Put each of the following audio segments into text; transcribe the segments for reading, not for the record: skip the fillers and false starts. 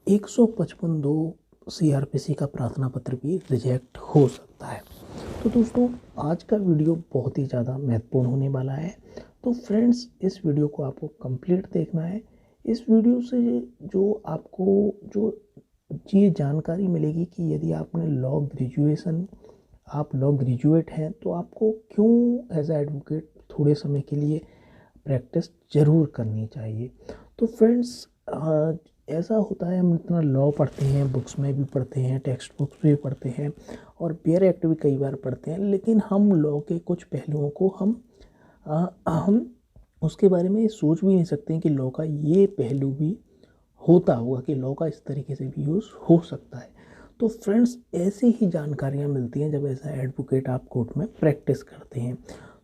155(2) CrPC का प्रार्थना पत्र भी रिजेक्ट हो सकता है। तो दोस्तों, आज का वीडियो बहुत ही ज़्यादा महत्वपूर्ण होने वाला है। तो फ्रेंड्स, इस वीडियो को आपको कंप्लीट देखना है। इस वीडियो से जो आपको जो ये जानकारी मिलेगी कि यदि आपने आप लॉ ग्रेजुएट हैं तो आपको क्यों एज ए एडवोकेट थोड़े समय के लिए प्रैक्टिस ज़रूर करनी चाहिए। तो फ्रेंड्स, ऐसा होता है, हम इतना लॉ पढ़ते हैं, बुक्स में भी पढ़ते हैं, टेक्स्ट बुक्स भी पढ़ते हैं और बेयर एक्ट भी कई बार पढ़ते हैं, लेकिन हम लॉ के कुछ पहलुओं को हम उसके बारे में सोच भी नहीं सकते हैं कि लॉ का ये पहलू भी होता होगा, कि लॉ का इस तरीके से भी यूज़ हो सकता है। तो फ्रेंड्स, ऐसी ही जानकारियाँ मिलती हैं जब ऐसा एडवोकेट आप कोर्ट में प्रैक्टिस करते हैं।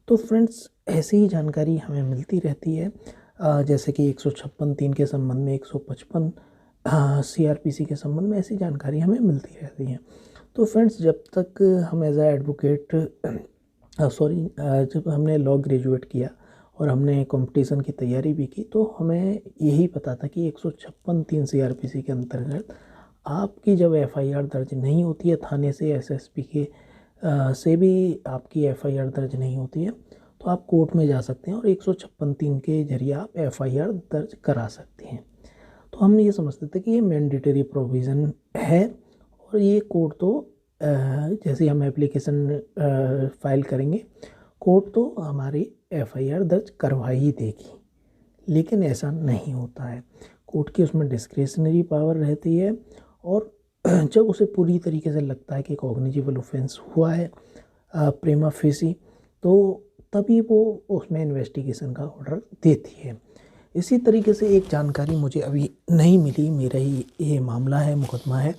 तो फ्रेंड्स, ऐसी ही जानकारी हमें मिलती रहती है, जैसे कि 156(3) के संबंध में, 155 सीआरपीसी के संबंध में ऐसी जानकारी हमें मिलती रहती है। तो फ्रेंड्स, जब तक हम एज ए एडवोकेट जब हमने लॉ ग्रेजुएट किया और हमने कंपटीशन की तैयारी भी की, तो हमें यही पता था कि 156(3) सीआरपीसी के अंतर्गत आपकी जब एफआईआर दर्ज नहीं होती है थाने से, एसएसपी के से भी आपकी एफआईआर दर्ज नहीं होती है, तो आप कोर्ट में जा सकते हैं और 156(3) के जरिए आप एफआईआर दर्ज करा सकते हैं। तो हम ये समझते थे कि ये मैंडेटरी प्रोविज़न है और ये कोर्ट तो जैसे हम एप्लीकेशन फाइल करेंगे, कोर्ट तो हमारी एफआईआर दर्ज करवा ही देगी। लेकिन ऐसा नहीं होता है। कोर्ट की उसमें डिस्क्रिशनरी पावर रहती है और जब उसे पूरी तरीके से लगता है कि कॉग्निजिबल ऑफेंस हुआ है प्रिमा फेसी, तो तभी वो उसमें इन्वेस्टिगेशन का ऑर्डर देती है। इसी तरीके से एक जानकारी मुझे अभी नहीं मिली, मेरा ही ये मामला है, मुकदमा है।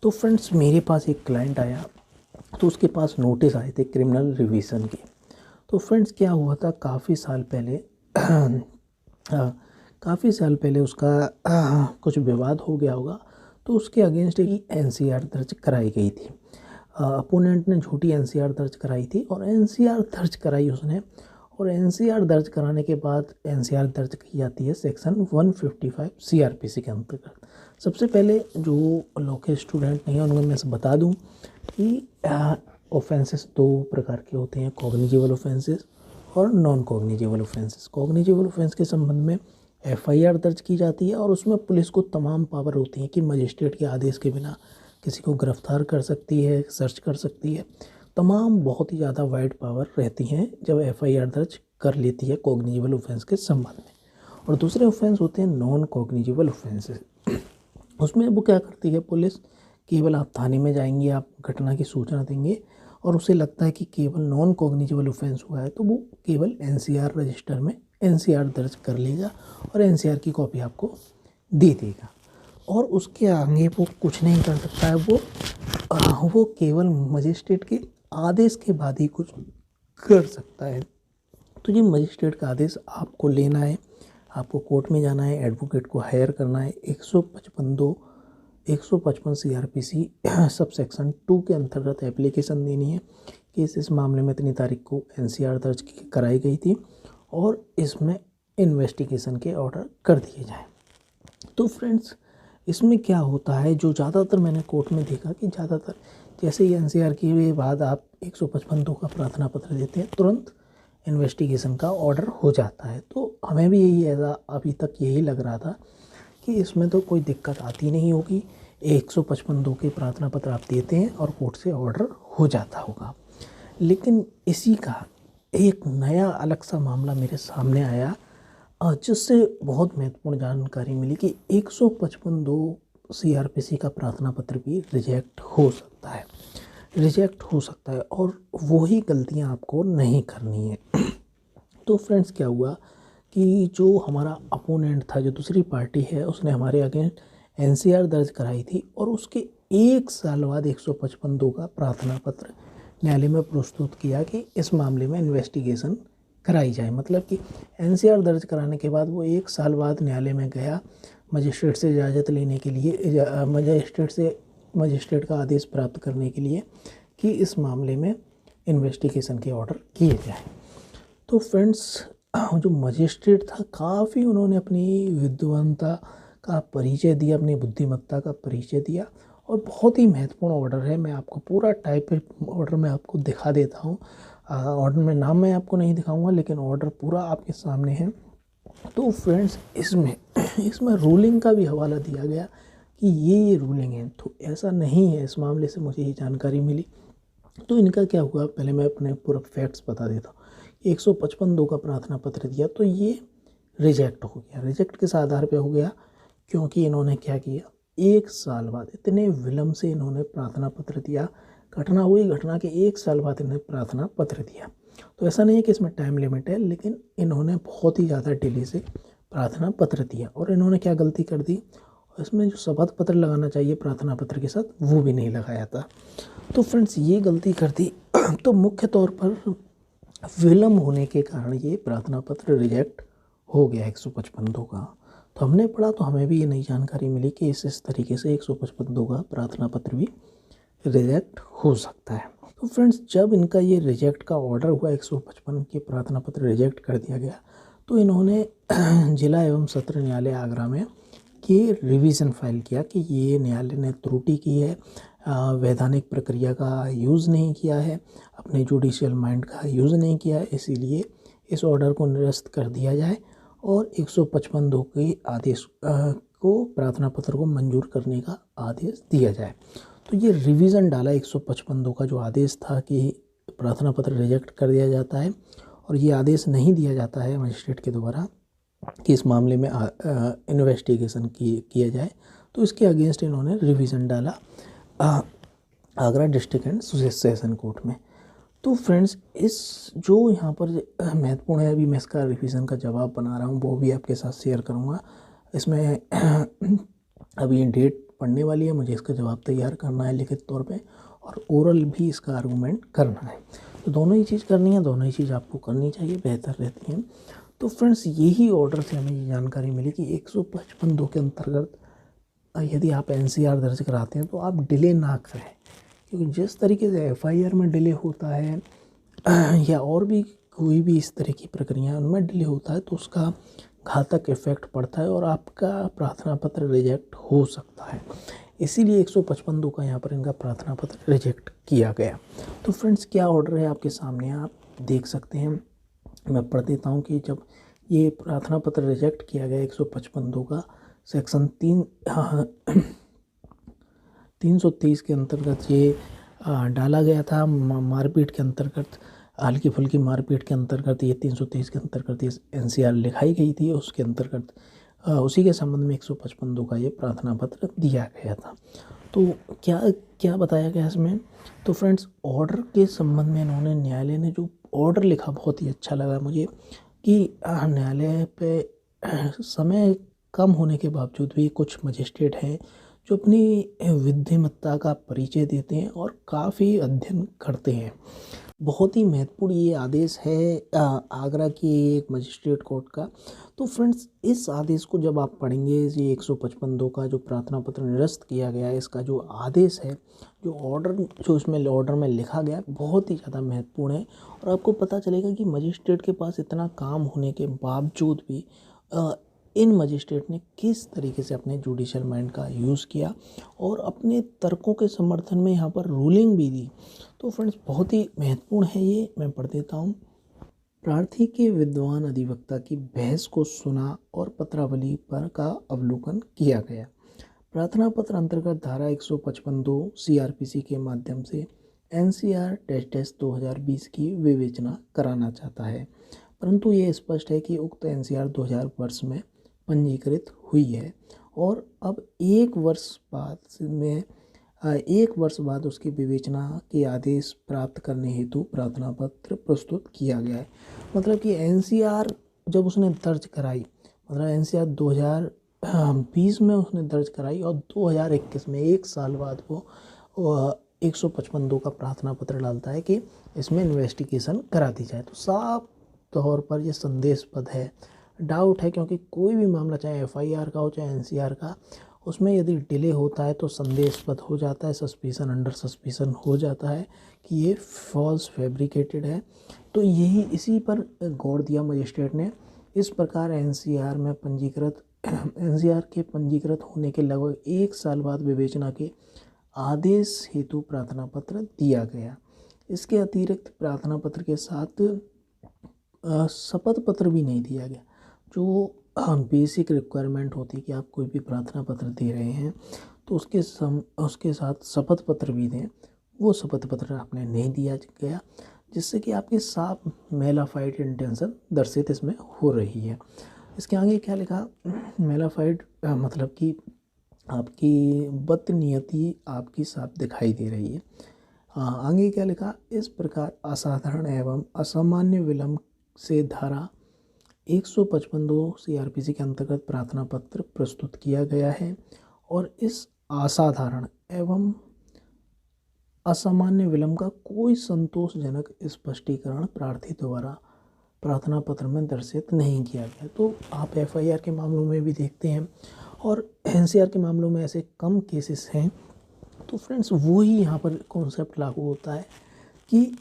तो फ्रेंड्स, मेरे पास एक क्लाइंट आया, तो उसके पास नोटिस आए थे क्रिमिनल रिवीजन के। तो फ्रेंड्स, क्या हुआ था, काफ़ी साल पहले उसका कुछ विवाद हो गया होगा, तो उसके अगेंस्ट ही एनसीआर दर्ज कराई गई थी। अपोनेंट ने झूठी एनसीआर दर्ज कराई थी और एनसीआर दर्ज कराई उसने, और एनसीआर दर्ज कराने के बाद एनसीआर दर्ज की जाती है सेक्शन 155 सीआरपीसी के अंतर्गत। सबसे पहले जो लॉ के स्टूडेंट नहीं हैं उनको मैं बता दूं कि ऑफेंसेस दो प्रकार के होते हैं, कॉग्निजिबल ऑफेंसेस और non cognizable offences. Cognizable offence के संबंध में एफआईआर दर्ज की जाती है और उसमें पुलिस को तमाम पावर होती है कि मजिस्ट्रेट के आदेश के बिना किसी को गिरफ्तार कर सकती है, सर्च कर सकती है। तमाम बहुत ही ज़्यादा वाइड पावर रहती हैं जब एफआईआर दर्ज कर लेती है कॉग्निजिबल ऑफेंस के संबंध में। और दूसरे ऑफेंस होते हैं नॉन कॉग्निजिबल ऑफेंसेस। उसमें वो क्या करती है पुलिस, केवल आप थाने में जाएंगे, आप घटना की सूचना देंगे और उसे लगता है कि केवल नॉन कॉग्निजिबल ऑफेंस हुआ है, तो वो केवल एनसीआर रजिस्टर में एनसीआर दर्ज कर लेगा और एनसीआर की कॉपी आपको दे देगा और उसके आगे वो कुछ नहीं कर सकता है। वो केवल मजिस्ट्रेट के आदेश के बाद ही कुछ कर सकता है। तो ये मजिस्ट्रेट का आदेश आपको लेना है, आपको कोर्ट में जाना है, एडवोकेट को हायर करना है, 155 सीआरपीसी सब सेक्शन 2 के अंतर्गत एप्लीकेशन देनी है कि इस मामले में इतनी तारीख को एनसीआर दर्ज कराई गई थी और इसमें इन्वेस्टिगेशन के ऑर्डर कर दिए जाएं। तो फ्रेंड्स, इसमें क्या होता है, जो ज़्यादातर मैंने कोर्ट में देखा कि ज़्यादातर जैसे ही एनसीआर के बाद आप 155(2) का प्रार्थना पत्र देते हैं, तुरंत इन्वेस्टिगेशन का ऑर्डर हो जाता है। तो हमें भी यही ऐसा अभी तक यही लग रहा था कि इसमें तो कोई दिक्कत आती नहीं होगी, 155(2) के प्रार्थना पत्र आप देते हैं और कोर्ट से ऑर्डर हो जाता होगा। लेकिन इसी का एक नया अलग सा मामला मेरे सामने आया, जिससे बहुत महत्वपूर्ण जानकारी मिली कि 155(2) सीआरपीसी का प्रार्थना पत्र भी रिजेक्ट हो सकता है और वही गलतियां आपको नहीं करनी है। तो फ्रेंड्स, क्या हुआ कि जो हमारा अपोनेंट था, जो दूसरी पार्टी है, उसने हमारे अगेंस्ट एनसीआर दर्ज कराई थी और उसके 1 साल बाद 155(2) का प्रार्थना पत्र न्यायालय में प्रस्तुत किया कि इस मामले में इन्वेस्टिगेशन कराई जाए। मतलब कि एनसीआर दर्ज कराने के बाद वो 1 साल बाद न्यायालय में गया मजिस्ट्रेट से इजाज़त लेने के लिए, मजिस्ट्रेट का आदेश प्राप्त करने के लिए कि इस मामले में इन्वेस्टिगेशन के ऑर्डर किए जाए। तो फ्रेंड्स, जो मजिस्ट्रेट था, काफ़ी उन्होंने अपनी विद्वता का परिचय दिया, अपनी बुद्धिमत्ता का परिचय दिया। और बहुत ही महत्वपूर्ण ऑर्डर है। मैं आपको पूरा टाइप ऑर्डर में आपको दिखा देता हूँ। ऑर्डर में नाम मैं आपको नहीं दिखाऊंगा, लेकिन ऑर्डर पूरा आपके सामने है। तो फ्रेंड्स, इसमें इसमें रूलिंग का भी हवाला दिया गया कि ये रूलिंग है, तो ऐसा नहीं है। इस मामले से मुझे ये जानकारी मिली। तो इनका क्या हुआ, पहले मैं अपने पूरा फैक्ट्स बता देता हूँ। 155(2) का प्रार्थना पत्र दिया तो ये रिजेक्ट हो गया। रिजेक्ट किस आधार पे हो गया, क्योंकि इन्होंने क्या किया, 1 साल बाद, इतने विलम्ब से इन्होंने प्रार्थना पत्र दिया। घटना हुई, घटना के 1 साल बाद इन्होंने प्रार्थना पत्र दिया। तो ऐसा नहीं है कि इसमें टाइम लिमिट है, लेकिन इन्होंने बहुत ही ज़्यादा डिले से प्रार्थना पत्र दिया। और इन्होंने क्या गलती कर दी, इसमें जो शपथ पत्र लगाना चाहिए प्रार्थना पत्र के साथ, वो भी नहीं लगाया था। तो फ्रेंड्स, ये गलती कर दी। तो मुख्य तौर पर विलम्ब होने के कारण ये प्रार्थना पत्र रिजेक्ट हो गया 155(2) का। तो हमने पढ़ा तो हमें भी ये नई जानकारी मिली कि इस तरीके से 155(2) का प्रार्थना पत्र भी रिजेक्ट हो सकता है। तो फ्रेंड्स, जब इनका ये रिजेक्ट का ऑर्डर हुआ, 155 के प्रार्थना पत्र रिजेक्ट कर दिया गया, तो इन्होंने जिला एवं सत्र न्यायालय आगरा में ये रिवीजन फाइल किया कि ये न्यायालय ने त्रुटि की है, वैधानिक प्रक्रिया का यूज़ नहीं किया है, अपने जुडिशियल माइंड का यूज़ नहीं किया है, इसीलिए इस ऑर्डर को निरस्त कर दिया जाए और 155(2) के आदेश को, प्रार्थना पत्र को मंजूर करने का आदेश दिया जाए। तो ये रिवीजन डाला 155(2) का जो आदेश था कि प्रार्थना पत्र रिजेक्ट कर दिया जाता है और ये आदेश नहीं दिया जाता है मजिस्ट्रेट के द्वारा कि इस मामले में इन्वेस्टिगेशन किया जाए। तो इसके अगेंस्ट इन्होंने रिवीजन डाला Agra district and session court में। तो फ्रेंड्स, इस जो यहाँ पर महत्वपूर्ण है, अभी मैं इसका रिवीजन का जवाब बना रहा हूँ, वो भी आपके साथ शेयर करूँगा। इसमें अभी ये डेट पढ़ने वाली है, मुझे इसका जवाब तैयार करना है लिखित तौर पे, और ओरल भी इसका आर्गूमेंट करना है। तो दोनों ही चीज़ करनी है, दोनों ही चीज़ आपको करनी चाहिए, बेहतर रहती हैं। तो फ्रेंड्स, यही ऑर्डर से हमें ये जानकारी मिली कि 155(2) के अंतर्गत यदि आप NCR दर्ज कराते हैं तो आप डिले ना करें, क्योंकि जिस तरीके से FIR में डिले होता है या और भी कोई भी इस तरह की प्रक्रिया उनमें डिले होता है, तो उसका घातक इफेक्ट पड़ता है और आपका प्रार्थना पत्र रिजेक्ट हो सकता है। इसीलिए 155(2) का यहाँ पर इनका प्रार्थना पत्र रिजेक्ट किया गया। तो फ्रेंड्स, क्या ऑर्डर है आपके सामने, आप देख सकते हैं। मैं पढ़ देता हूँ कि जब ये प्रार्थना पत्र रिजेक्ट किया गया 155(2) का, सेक्शन 330 के अंतर्गत ये डाला गया था। मारपीट के अंतर्गत, हल्की फुल्की मारपीट के अंतर्गत ये 330 के अंतर्गत ये NCR लिखाई गई थी। उसके अंतर्गत उसी के संबंध में 155(2) का ये प्रार्थना पत्र दिया गया था। तो क्या क्या बताया गया इसमें, तो फ्रेंड्स, ऑर्डर के संबंध में इन्होंने, न्यायालय ने जो ऑर्डर लिखा बहुत ही अच्छा लगा मुझे कि न्यायालय पे समय कम होने के बावजूद भी कुछ मजिस्ट्रेट हैं जो अपनी विधिमत्ता का परिचय देते हैं और काफ़ी अध्ययन करते हैं। बहुत ही महत्वपूर्ण ये आदेश है आगरा की एक मजिस्ट्रेट कोर्ट का। तो फ्रेंड्स, इस आदेश को जब आप पढ़ेंगे, ये 155(2) का जो प्रार्थना पत्र निरस्त किया गया है, इसका जो आदेश है, जो ऑर्डर, जो इसमें ऑर्डर में लिखा गया, बहुत ही ज़्यादा महत्वपूर्ण है। और आपको पता चलेगा कि मजिस्ट्रेट के पास इतना काम होने के बावजूद भी इन मजिस्ट्रेट ने किस तरीके से अपने जुडिशियल माइंड का यूज़ किया और अपने तर्कों के समर्थन में यहाँ पर रूलिंग भी दी। तो फ्रेंड्स, बहुत ही महत्वपूर्ण है ये, मैं पढ़ देता हूँ। प्रार्थी के विद्वान अधिवक्ता की बहस को सुना और पत्रावली पर का अवलोकन किया गया। प्रार्थना पत्र अंतर्गत धारा 155(2) CRPC के माध्यम से NCR 2020 की विवेचना कराना चाहता है, परंतु ये स्पष्ट है कि उक्त NCR 2000 वर्ष में पंजीकृत हुई है और अब एक वर्ष बाद उसकी विवेचना के आदेश प्राप्त करने हेतु प्रार्थना पत्र प्रस्तुत किया गया है। मतलब कि NCR जब उसने दर्ज कराई, मतलब NCR 2020 में उसने दर्ज कराई और 2021 में, 1 साल बाद वो 155(2) का प्रार्थना पत्र डालता है कि इसमें इन्वेस्टिगेशन करा दी जाए। तो साफ तौर पर ये संदेशपद है, डाउट है, क्योंकि कोई भी मामला, चाहे FIR का हो चाहे NCR का, उसमें यदि डिले होता है तो संदेशपद हो जाता है, सस्पिशन, अंडर सस्पिशन हो जाता है कि ये फॉल्स फैब्रिकेटेड है। तो यही इसी पर गौर दिया मजिस्ट्रेट ने। इस प्रकार NCR में पंजीकृत एनसीआर के पंजीकृत होने के लगभग 1 साल बाद विवेचना के आदेश हेतु प्रार्थना पत्र दिया गया। इसके अतिरिक्त प्रार्थना पत्र के साथ शपथ पत्र भी नहीं दिया गया। जो बेसिक रिक्वायरमेंट होती है कि आप कोई भी प्रार्थना पत्र दे रहे हैं तो उसके साथ शपथ पत्र भी दें, वो शपथ पत्र आपने नहीं दिया गया, जिससे कि आपकी साफ मेलाफाइड इंटेंशन दर्शित इसमें हो रही है। इसके आगे क्या लिखा, मेलाफाइड मतलब कि आपकी बदनीयती आपकी साफ दिखाई दे रही है। आगे क्या लिखा, इस प्रकार असाधारण एवं असामान्य विलंब से धारा 155(2) CRPC के अंतर्गत प्रार्थना पत्र प्रस्तुत किया गया है और इस असाधारण एवं असामान्य विलंब का कोई संतोषजनक स्पष्टीकरण प्रार्थी द्वारा प्रार्थना पत्र में दर्शित नहीं किया गया। तो आप FIR के मामलों में भी देखते हैं और NCR के मामलों में ऐसे कम केसेस हैं। तो फ्रेंड्स वही यहाँ पर कॉन्सेप्ट लागू होता है कि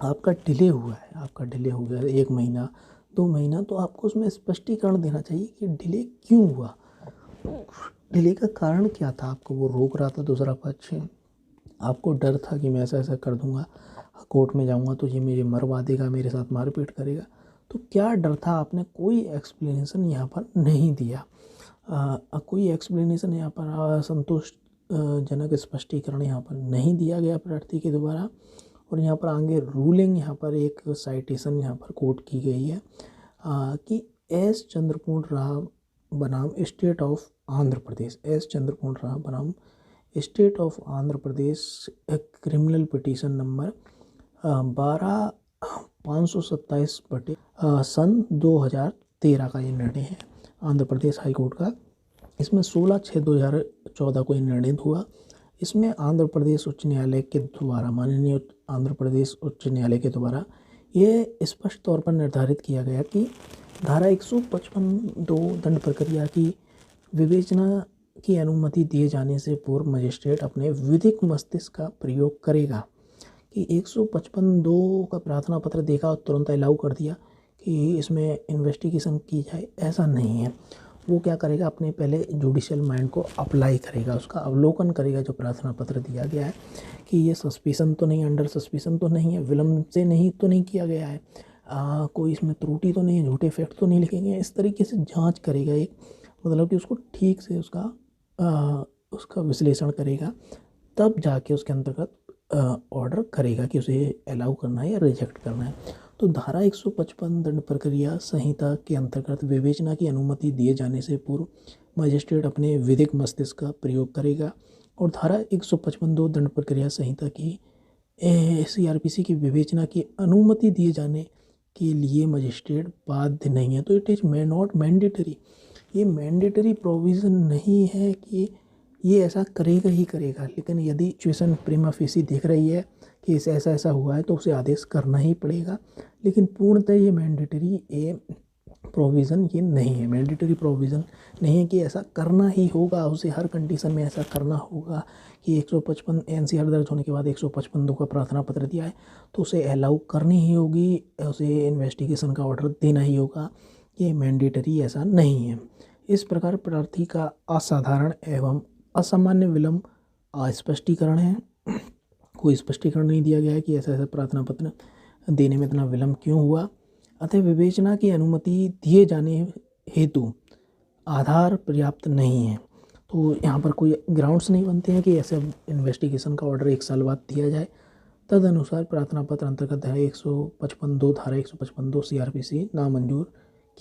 आपका डिले हुआ है, आपका डिले हो गया 1 महीना 2 महीना, तो आपको उसमें स्पष्टीकरण देना चाहिए कि डिले क्यों हुआ, डिले का कारण क्या था। आपको वो रोक रहा था दूसरा पक्ष, आपको डर था कि मैं ऐसा ऐसा कर दूंगा, कोर्ट में जाऊंगा तो ये मेरे मरवा देगा, मेरे साथ मारपीट करेगा। तो क्या डर था, आपने कोई एक्सप्लेनेशन यहाँ पर नहीं दिया। कोई एक्सप्लेनेशन यहाँ पर संतोषजनक स्पष्टीकरण यहाँ पर नहीं दिया गया प्रार्थी के द्वारा। और यहाँ पर आगे रूलिंग, यहाँ पर एक साइटेशन यहाँ पर कोट की गई है कि एस चंद्रपूर्ण राव बनाम state of Andhra Pradesh, S Chandrapurna Rao बनाम state of Andhra Pradesh criminal petition number 12/527 सन 2013 का ये निर्णय है आंध्र प्रदेश हाई कोर्ट का। इसमें 16/6/2014 को ये निर्णय हुआ। इसमें आंध्र प्रदेश उच्च न्यायालय के द्वारा, माननीय आंध्र प्रदेश उच्च न्यायालय के द्वारा ये स्पष्ट तौर पर निर्धारित किया गया कि धारा 155(2) दंड प्रक्रिया की विवेचना की अनुमति दिए जाने से पूर्व मजिस्ट्रेट अपने विधिक मस्तिष्क का प्रयोग करेगा। कि 155(2) का प्रार्थना पत्र देखा और तुरंत अलाउ कर दिया कि इसमें इन्वेस्टिगेशन की जाए, ऐसा नहीं है। वो क्या करेगा, अपने पहले जुडिशियल माइंड को अप्लाई करेगा, उसका अवलोकन करेगा जो प्रार्थना पत्र दिया गया है कि ये सस्पिशन तो नहीं, अंडर सस्पिशन तो नहीं है, विलम्ब से नहीं तो नहीं किया गया है, कोई इसमें त्रुटि तो नहीं है, झूठे फैक्ट तो नहीं लिखे गए। इस तरीके से जांच करेगा एक, मतलब कि उसको ठीक से उसका विश्लेषण करेगा, तब जाके उसके अंतर्गत ऑर्डर करेगा कि उसे अलाउ करना है या रिजेक्ट करना है। तो धारा 155 दंड प्रक्रिया संहिता के अंतर्गत विवेचना की अनुमति दिए जाने से पूर्व मजिस्ट्रेट अपने विधिक मस्तिष्क का प्रयोग करेगा। और धारा 155(2) दंड प्रक्रिया संहिता की CRPC की विवेचना की अनुमति दिए जाने के लिए मजिस्ट्रेट बाध्य नहीं है। तो इट इज़ नॉट मैंडेटरी, ये मैंडेटरी प्रोविज़न नहीं है कि ये ऐसा करेगा ही करेगा। लेकिन यदि सिचुएशन प्रिमा फेसी दिख रही है कि ऐसा ऐसा हुआ है तो उसे आदेश करना ही पड़ेगा। लेकिन पूर्णतः ये मैंडेटरी प्रोविज़न ये नहीं है, मैंडेटरी प्रोविज़न नहीं है कि ऐसा करना ही होगा, उसे हर कंडीशन में ऐसा करना होगा कि 155 NCR दर्ज होने के बाद 155(2) का प्रार्थना पत्र दिया है तो उसे अलाउ करनी ही होगी, उसे इन्वेस्टिगेशन का ऑर्डर देना ही होगा। ये मैंडेटरी ऐसा नहीं है। इस प्रकार प्रार्थी का असाधारण एवं असामान्य विलंब स्पष्टीकरण है। कोई स्पष्टीकरण नहीं दिया गया है कि ऐसा ऐसा प्रार्थना पत्र देने में इतना विलंब क्यों हुआ। अतः विवेचना की अनुमति दिए जाने हेतु आधार पर्याप्त नहीं है। तो यहाँ पर कोई ग्राउंड्स नहीं बनते हैं कि ऐसे इन्वेस्टिगेशन का ऑर्डर 1 साल बाद दिया जाए। तदनुसार प्रार्थना पत्र अंतर्गत धारा 155(2) धारा 155(2) CRPC नामंजूर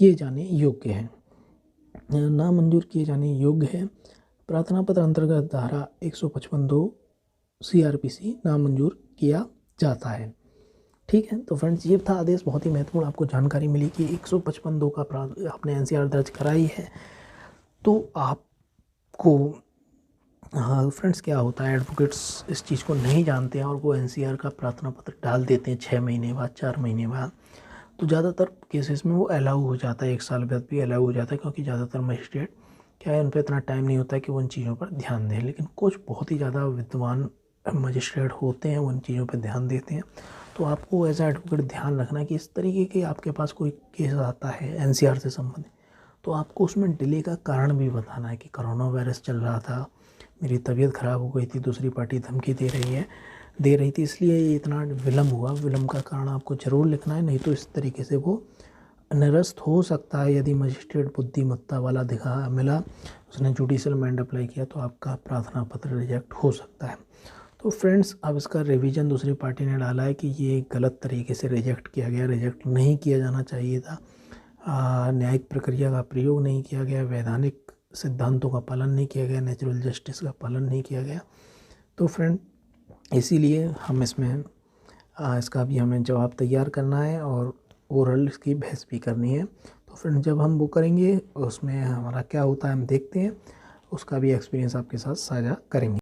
किए जाने योग्य है, नामंजूर किए जाने योग्य है। प्रार्थना पत्र अंतर्गत धारा 155(2) CRPC नामंजूर किया जाता है। ठीक है, तो फ्रेंड्स ये था आदेश, बहुत ही महत्वपूर्ण आपको जानकारी मिली कि 155(2) का आपने NCR दर्ज कराई है। तो आपको हाँ फ्रेंड्स, क्या होता है, एडवोकेट्स इस चीज़ को नहीं जानते हैं और वो NCR का प्रार्थना पत्र डाल देते हैं 6 महीने बाद, 4 महीने बाद। तो ज़्यादातर केसेस में वो अलाउ हो जाता है, 1 साल बाद भी अलाउ हो जाता है, क्योंकि ज़्यादातर मजिस्ट्रेट क्या है, उन पर इतना टाइम नहीं होता है कि वो उन चीज़ों पर ध्यान दें। लेकिन कुछ बहुत ही ज़्यादा विद्वान मजिस्ट्रेट होते हैं, वो उन चीज़ों पर ध्यान देते हैं। तो आपको एज एडवोकेट ध्यान रखना कि इस तरीके के आपके पास कोई केस आता है NCR से संबंधित, तो आपको उसमें डिले का कारण भी बताना है कि कोरोना वायरस चल रहा था, मेरी तबीयत ख़राब हो गई थी, दूसरी पार्टी धमकी दे रही थी, इसलिए ये इतना विलम्ब हुआ। विलम्ब का कारण आपको ज़रूर लिखना है, नहीं तो इस तरीके से वो निरस्त हो सकता है। यदि मजिस्ट्रेट बुद्धिमत्ता वाला मिला, उसने जुडिशियल माइंड अप्लाई किया, तो आपका प्रार्थना पत्र रिजेक्ट हो सकता है। तो फ्रेंड्स, अब इसका रिवीजन दूसरी पार्टी ने डाला है कि ये गलत तरीके से रिजेक्ट किया गया, रिजेक्ट नहीं किया जाना चाहिए था। न्यायिक प्रक्रिया का प्रयोग नहीं किया गया, वैधानिक सिद्धांतों का पालन नहीं किया गया, नेचुरल जस्टिस का पालन नहीं किया गया। तो फ्रेंड, इसीलिए हम इसका भी हमें जवाब तैयार करना है और ओरल इसकी बहस भी करनी है। तो फ्रेंड, जब हम वो करेंगे उसमें हमारा क्या होता है हम देखते हैं, उसका भी एक्सपीरियंस आपके साथ साझा करेंगे।